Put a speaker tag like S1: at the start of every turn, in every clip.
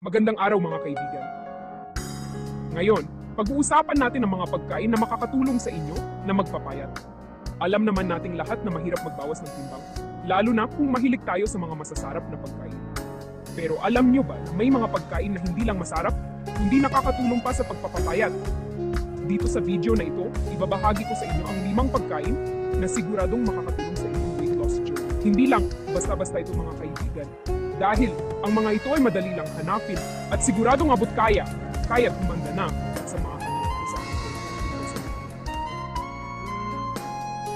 S1: Magandang araw mga kaibigan. Ngayon, pag-uusapan natin ang mga pagkain na makakatulong sa inyo na magpapayat. Alam naman nating lahat na mahirap magbawas ng timbang, lalo na kung mahilig tayo sa mga masasarap na pagkain. Pero alam nyo ba na may mga pagkain na hindi lang masarap, kundi nakakatulong pa sa pagpapapayat? Dito sa video na ito, ibabahagi ko sa inyo ang 5 pagkain na siguradong makakatulong sa inyong weight loss journey. Hindi lang basta-basta ito mga kaibigan. Dahil ang mga ito ay madali lang hanapin at siguradong abot kaya't humanda na sa mga sa ating.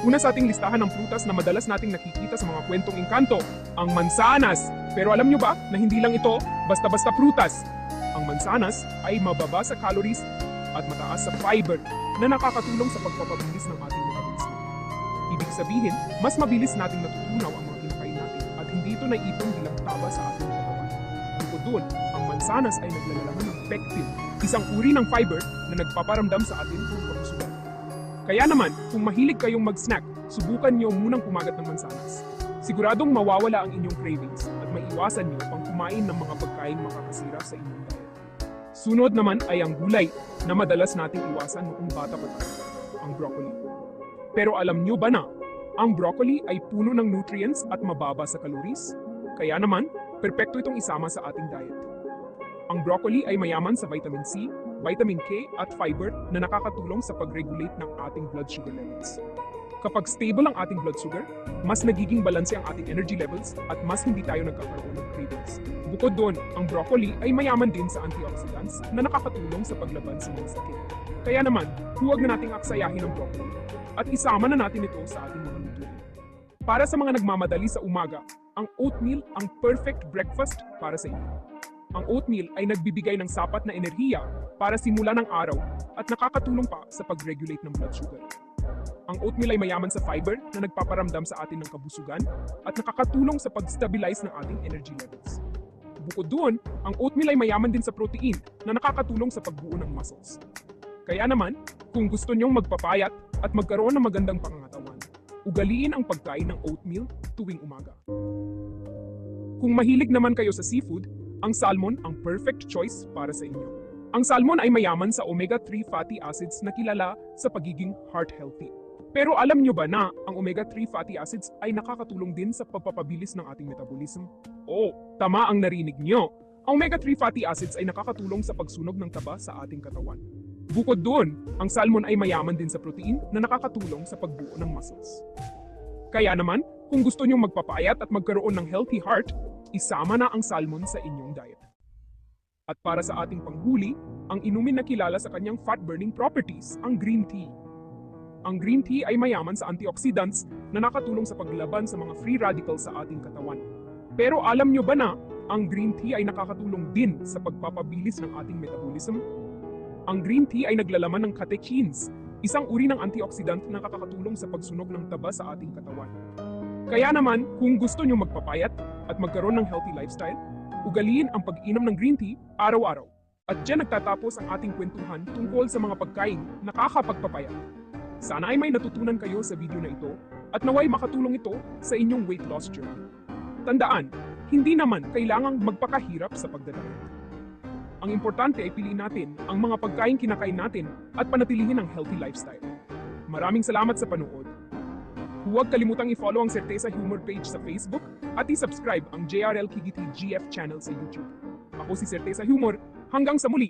S1: Una sa ating listahan ng prutas na madalas nating nakikita sa mga kwentong engkanto, ang mansanas. Pero alam nyo ba na hindi lang ito basta-basta prutas? Ang mansanas ay mababa sa calories at mataas sa fiber na nakakatulong sa pagpapabilis ng ating metabolismo. Ibig sabihin, mas mabilis nating natutunaw ang mga kinakain natin at hindi ito naipon bilang taba sa ating katawan. Bukod doon, ang mansanas ay naglalaman ng pectin, isang uri ng fiber na nagpaparamdam sa atin ng kalusugan. Kaya naman, kung mahilig kayong mag-snack, subukan niyo munang kumagat ng mansanas. Siguradong mawawala ang inyong cravings at maiiwasan niyo pang kumain ng mga pagkain makakasira sa inyong diet. Sunod naman ay ang gulay na madalas nating iwasan noong bata pa tayo, ang broccoli. Pero alam niyo ba na ang broccoli ay puno ng nutrients at mababa sa calories? Kaya naman, perpekto itong isama sa ating diet. Ang broccoli ay mayaman sa vitamin C, vitamin K at fiber na nakakatulong sa pag-regulate ng ating blood sugar levels. Kapag stable ang ating blood sugar, mas nagiging balanse ang ating energy levels at mas hindi tayo nagkakaroon ng cravings. Bukod doon, ang broccoli ay mayaman din sa antioxidants na nakakatulong sa paglaban sa mga sakit. Kaya naman, huwag na nating aksayahin ang broccoli at isama na natin ito sa ating mga lutuin. Para sa mga nagmamadali sa umaga, ang oatmeal ang perfect breakfast para sa inyo. Ang oatmeal ay nagbibigay ng sapat na enerhiya para simulan ang araw at nakakatulong pa sa pag-regulate ng blood sugar. Ang oatmeal ay mayaman sa fiber na nagpaparamdam sa atin ng kabusugan at nakakatulong sa pag-stabilize ng ating energy levels. Bukod doon, ang oatmeal ay mayaman din sa protein na nakakatulong sa pagbuo ng muscles. Kaya naman, kung gusto nyong magpapayat at magkaroon ng magandang pangangatawan, ugaliin ang pagkain ng oatmeal tuwing umaga. Kung mahilig naman kayo sa seafood, ang salmon ang perfect choice para sa inyo. Ang salmon ay mayaman sa omega-3 fatty acids na kilala sa pagiging heart healthy. Pero alam nyo ba na ang omega-3 fatty acids ay nakakatulong din sa pagpapabilis ng ating metabolism? Oo, tama ang narinig nyo. Ang omega-3 fatty acids ay nakakatulong sa pagsunog ng taba sa ating katawan. Bukod doon, ang salmon ay mayaman din sa protein na nakakatulong sa pagbuo ng muscles. Kaya naman, kung gusto nyong magpapayat at magkaroon ng healthy heart, isama na ang salmon sa inyong diet. At para sa ating panghuli, ang inumin na kilala sa kanyang fat-burning properties, ang green tea. Ang green tea ay mayaman sa antioxidants na nakatulong sa paglaban sa mga free radicals sa ating katawan. Pero alam nyo ba na ang green tea ay nakakatulong din sa pagpapabilis ng ating metabolism? Ang green tea ay naglalaman ng catechins, isang uri ng antioxidant na nakakatulong sa pagsunog ng taba sa ating katawan. Kaya naman, kung gusto nyo magpapayat at magkaroon ng healthy lifestyle, ugaliin ang pag-inom ng green tea araw-araw. At dyan nagtatapos ang ating kwentuhan tungkol sa mga pagkain na nakakapagpapayat. Sana ay may natutunan kayo sa video na ito at naway makatulong ito sa inyong weight loss journey. Tandaan, hindi naman kailangang magpakahirap sa pagdadayet. Ang importante ay piliin natin ang mga pagkain kinakain natin at panatilihin ang healthy lifestyle. Maraming salamat sa panood. Huwag kalimutang i-follow ang Certeza Humor page sa Facebook at i-subscribe ang JRL Kigiti GF channel sa YouTube. Ako si Certeza Humor. Hanggang sa muli!